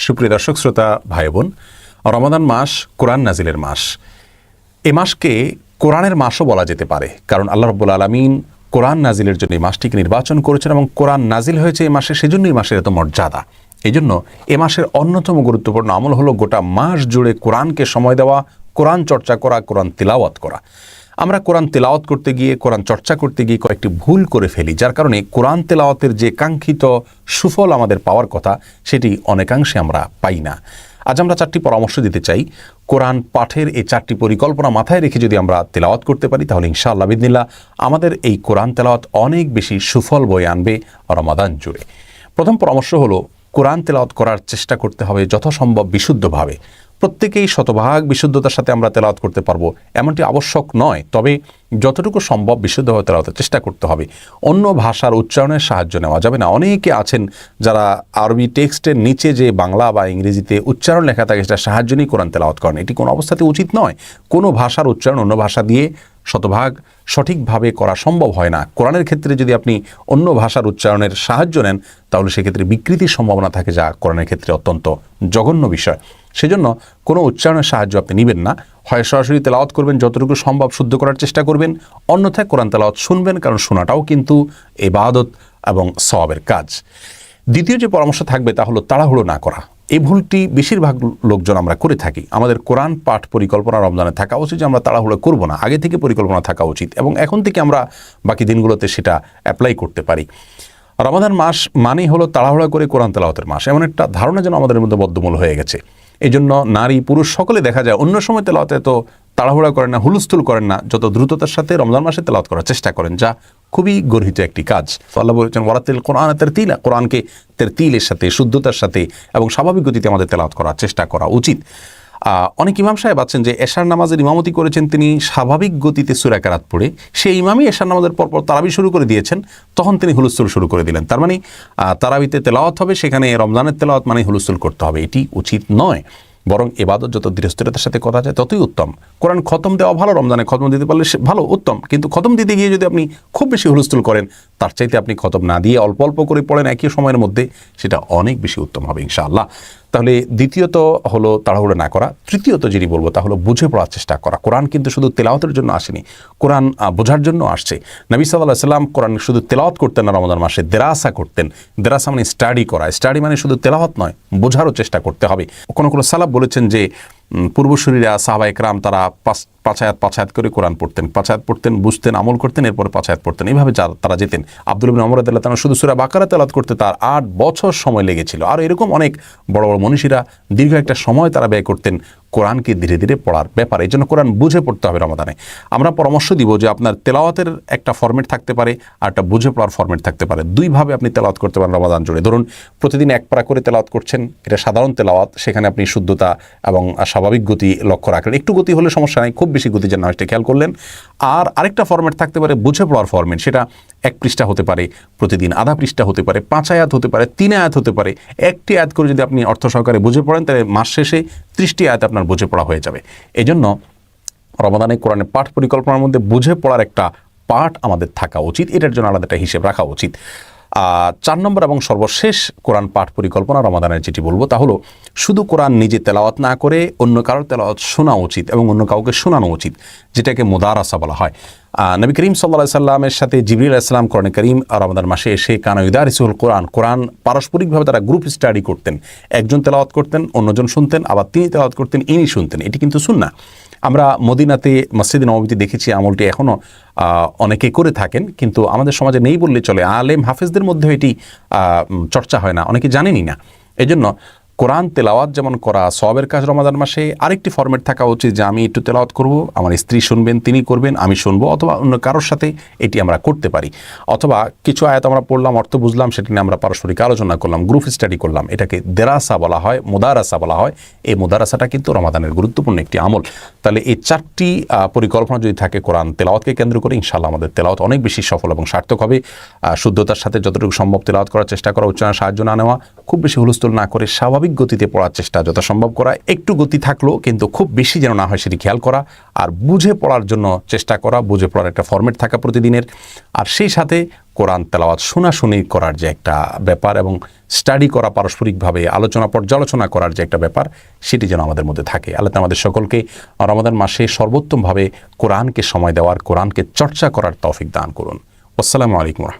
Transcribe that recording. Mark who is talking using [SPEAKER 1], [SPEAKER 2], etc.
[SPEAKER 1] সুপ্রিয় দর্শক শ্রোতা ভাই বোন, রমাদান মাস কোরআন নাজিলের মাস। এ মাসকে কোরআনের মাসও বলা যেতে পারে, কারণ আল্লাহ রাব্বুল আলামিন কোরআন নাজিলের জন্য এই মাসটিকে নির্বাচন করেছেন এবং কোরআন নাজিল হয়েছে এই মাসে, সেজন্যই মাসের এত মর্যাদা। এই জন্য এ মাসের অন্যতম গুরুত্বপূর্ণ আমল হলো গোটা মাস জুড়ে কোরআনকে সময় দেওয়া, কোরআন চর্চা করা, কোরআন তিলাওয়াত করা। আমরা কোরআন তেলাওয়াত করতে গিয়ে, কোরআন চর্চা করতে গিয়ে কয়েকটি ভুল করে ফেলি, যার কারণে কোরআন তেলাওয়াতের যে কাঙ্ক্ষিত সুফল আমাদের পাওয়ার কথা সেটি অনেকাংশে আমরা পাই না। আজ আমরা 4টি পরামর্শ দিতে চাই। কোরআন পাঠের এই 4টি পরিকল্পনা মাথায় রেখে যদি আমরা তেলাওয়াত করতে পারি, তাহলে ইনশাআল্লাহ বিদিনিল্লাহ আমাদের এই কোরআন তেলাওয়াত অনেক বেশি সুফল বয়ে আনবে রমাদান জুড়ে। প্রথম পরামর্শ হলো, কোরআন তেলাওয়াত করার চেষ্টা করতে হবে যথাসম্ভব বিশুদ্ধভাবে। প্রত্যেকেই শতভাগ বিশুদ্ধতার সাথে আমরা তেলাওয়াত করতে পারবো এমনটি আবশ্যক নয়, তবে যতটুকু সম্ভব বিশুদ্ধভাবে তেলাওয়াতের চেষ্টা করতে হবে। অন্য ভাষার উচ্চারণের সাহায্য নেওয়া যাবে না। অনেকে আছেন যারা আরবি টেক্সটের নিচে যে বাংলা বা ইংরেজিতে উচ্চারণ লেখা থাকে সেটা সাহায্য নিয়ে কোরআন তেলাওয়াত করেন। এটি কোনো অবস্থাতে উচিত নয়। কোনো ভাষার উচ্চারণ অন্য ভাষা দিয়ে শতভাগ সঠিকভাবে করা সম্ভব হয় না। কোরআনের ক্ষেত্রে যদি আপনি অন্য ভাষার উচ্চারণের সাহায্য নেন, তাহলে সেক্ষেত্রে বিকৃতির সম্ভাবনা থাকে, যা কোরআনের ক্ষেত্রে অত্যন্ত জঘন্য বিষয়। সেজন্য কোনো উচ্চারণের সাহায্য আপনি নেবেন না। হয় সরাসরি তেলাওয়াত করবেন, যতটুকু সম্ভব শুদ্ধ করার চেষ্টা করবেন, অন্যথায় কোরআন তেলাওয়াত শুনবেন, কারণ শোনাটাও কিন্তু ইবাদত এবং সওয়াবের কাজ। দ্বিতীয় যে পরামর্শ থাকবে তা হলো তাড়াহুড়ো না করা। এই ভুলটি বেশিরভাগ লোকজন আমরা করে থাকি। আমাদের কোরআন পাঠ পরিকল্পনা রমজানে থাকা উচিত যে আমরা তাড়াহুড়ো করব না, আগে থেকে পরিকল্পনা থাকা উচিত এবং এখন থেকে আমরা বাকি দিনগুলোতে সেটা অ্যাপ্লাই করতে পারি। রমাদান মাস মানেই হলো তাড়াহুড়া করে কোরআন তেলাওয়াতের মাস, এমন একটা ধারণা যেন আমাদের মধ্যে বদ্ধমূল হয়ে গেছে। এই জন্য নারী পুরুষ সকলে দেখা যায় অন্য সময় তেলাওয়াতে তো তাড়াহুড়া করেন না, হুলস্থুল করেন না, যত দ্রুততার সাথে রমজান মাসে তেলাওয়াত করার চেষ্টা করেন, যা খুবই গর্হিত একটি কাজ। তো আল্লাহ বলেছেন ওয়ারাতিল কোরআন তারতিলা, কোরআনকে তারতিলের সাথে, শুদ্ধতার সাথে এবং স্বাভাবিক গতিতে আমাদের তেলাওয়াত করার চেষ্টা করা উচিত। অনেক ইমাম সাহেব আছেন যে এশার নামাজের ইমামতি করেছেন, তিনি স্বাভাবিক গতিতে সূরা কেরাত পড়ে, সেই ইমামই এশার নামাজের পরপর তারাবি শুরু করে দিয়েছেন, তখন তিনি হুলস্থুল শুরু করে দিলেন। তার মানে তারাবিতে তেলাওয়াত হবে, সেখানে রমজানের তেলাওয়াত মানে হুলস্থুল করতে হবে, এটি উচিত নয়। বরং ইবাদত যত ধীরস্থিরতার সাথে করা যায় ততই উত্তম। কোরআন খতম দেওয়া ভালো, রমজানে খতম দিতে পারলে ভালো, উত্তম, কিন্তু খতম দিতে গিয়ে যদি আপনি খুব বেশি হুলস্থুল করেন, তার চাইতে আপনি খতম না দিয়ে অল্প অল্প করে পড়েন একই সময়ের মধ্যে, সেটা অনেক বেশি উত্তম হবে ইনশাআল্লাহ। তাহলে দ্বিতীয়ত হলো তাড়াহুড়ো না করা। তৃতীয়ত যিনি বলবো তা হলো বুঝে পড়ার চেষ্টা করা। কোরআন কিন্তু শুধু তেলাওয়াতের জন্য আসেনি, কোরআন বোঝার জন্য আসছে। নবী সাল্লাল্লাহু আলাইহি ওয়াসাল্লাম কোরআন শুধু তেলাওয়াত করতেন না, রমজান মাসে দেরাসা করতেন। দেরাসা মানে স্টাডি করা। স্টাডি মানে শুধু তেলাওয়াত নয়, বোঝারও চেষ্টা করতে হবে। কোনো সালাফ বলেছেন যে পূর্বসূরীরা সাহাবায়ে কেরাম তারা পাঁচ আয়াত করে কোরআন পড়তেন, 5 আয়াত পড়তেন, বুঝতেন, আমল করতেন, এরপরে 5 আয়াত পড়তেন, এইভাবে তারা যেতেন। আব্দুল্লাহ ইবনে ওমর রাদিয়াল্লাহু তাআলা শুধু সূরা বাকারা তেলাওয়াত করতে তার 8 বছর সময় লেগেছিল। আর এরকম অনেক বড় বড় মনীষীরা দীর্ঘ একটা সময় তারা ব্যয় করতেন কোরআনকে ধীরে ধীরে পড়ার ব্যাপারে। এই জন্য কোরআন বুঝে পড়তে হবে রমাদানে। আমরা পরামর্শ দিব যে আপনার তেলাওয়াতের একটা ফরম্যাট থাকতে পারে আর একটা বুঝে পড়ার ফরম্যাট থাকতে পারে। দুইভাবে আপনি তেলাওয়াত করতে পারেন রমাদান জুড়ে। ধরুন প্রতিদিন 1 পারা করে তেলাওয়াত করছেন, এটা সাধারণ তেলাওয়াত, সেখানে আপনি শুদ্ধতা এবং স্বাভাবিক গতি লক্ষ্য রাখলেন। একটু গতি হলে সমস্যা নাই, খুব বেশি গতি যেন না হয় সেটা খেয়াল করলেন। আর আরেকটা ফরম্যাট থাকতে পারে বুঝে পড়ার ফরম্যাট, সেটা 1 পৃষ্ঠা হতে পারে, প্রতিদিন আধা পৃষ্ঠা হতে পারে, 5 আয়াত হতে পারে, 3 আয়াত হতে পারে। 1টি আয়াত করে যদি আপনি অর্থ সহকারে বুঝে পড়েন, তাহলে মাস শেষে 30টি আয়াত আপনার বুঝে পড়া হয়ে যাবে। এই জন্য রমাদানে কোরআনের পাঠ পরিকল্পনার মধ্যে বুঝে পড়ার একটা পাঠ আমাদের থাকা উচিত, এটার জন্য আলাদা একটা হিসেব রাখা উচিত। 4 নম্বর এবং সর্বশেষ কোরআন পাঠ পরিকল্পনা রমাদানের যেটি বলবো তা হলো শুধু কোরআন নিজে তেলাওয়াত না করে অন্য কারোর তেলাওয়াত শোনা উচিত এবং অন্য কাউকে শোনানো উচিত, যেটাকে মুদারাসা বলা হয়। নবী করিম সাল্লাল্লাহু আলাইহি সাল্লামের সাথে জিবরিল আলাইহিস সালাম কোরআন কারীম রমাদান মাসে এসে কানা ইউদারিসুল কোরআন পারস্পরিকভাবে তারা গ্রুপ স্টাডি করতেন। একজন তেলাওয়াত করতেন, অন্যজন শুনতেন, আবার তিনি তেলাওয়াত করতেন, ইনি শুনতেন। এটি কিন্তু সুন্নাহ। আমরা মদিনাতে মসজিদে নববীতে দেখেছি আমলটি এখনও অনেকে করে থাকেন, কিন্তু আমাদের সমাজে নেই বললে চলে। আলেম হাফেজদের মধ্যে এটি চর্চা হয় না, অনেকে জানেনই না। এজন্য কোরআন তেলাওয়াত যেমন করা সওয়াবের কাজ রমাদান মাসে, আরেকটি ফরম্যাট থাকা উচিত যে আমি একটু তেলাওয়াত করব, আমার স্ত্রী শুনবেন, তিনি করবেন, আমি শুনবো, অথবা অন্য কারোর সাথে এটি আমরা করতে পারি। অথবা কিছু আয়াত আমরা পড়লাম, অর্থ বুঝলাম, সেটি নিয়ে আমরা পারস্পরিক আলোচনা করলাম, গ্রুপ স্টাডি করলাম। এটাকে দেরাসা বলা হয়, মুদারাসা বলা হয়। এই মুদারাসাটা কিন্তু রমাদানের গুরুত্বপূর্ণ একটি আমল। তাহলে এই 4টি পরিকল্পনা যদি থাকে কোরআন তেলাওয়াতকে কেন্দ্র করে, ইনশাআল্লাহ আমাদের তেলাওয়াত অনেক বেশি সফল এবং সার্থক হবে। শুদ্ধতার সাথে যতটুকু সম্ভব তেলাওয়াত করার চেষ্টা করা, উচ্চারণের সাহায্য না নেওয়া, খুব বেশি হুলস্থুল না করে স্বাভাবিক গতিতে পড়ার চেষ্টা যথাসম্ভব করা, একটু গতি থাকলেও কিন্তু খুব বেশি যেন না হয় সেটি খেয়াল করা, আর বুঝে পড়ার জন্য চেষ্টা করা, বুঝে পড়ার একটা ফরম্যাট থাকা প্রতিদিনের, আর সেই সাথে কোরআন তেলাওয়াত শোনাশুনি করার যে একটা ব্যাপার এবং স্টাডি করা, পারস্পরিকভাবে আলোচনা পর্যালোচনা করার যে একটা ব্যাপার, সেটি যেন আমাদের মধ্যে থাকে। আল্লাহ আমাদের সকলকে রমাদান মাসে সর্বোত্তমভাবে কোরআনকে সময় দেওয়ার, কোরআনকে চর্চা করার তৌফিক দান করুন। আসসালামু আলাইকুম।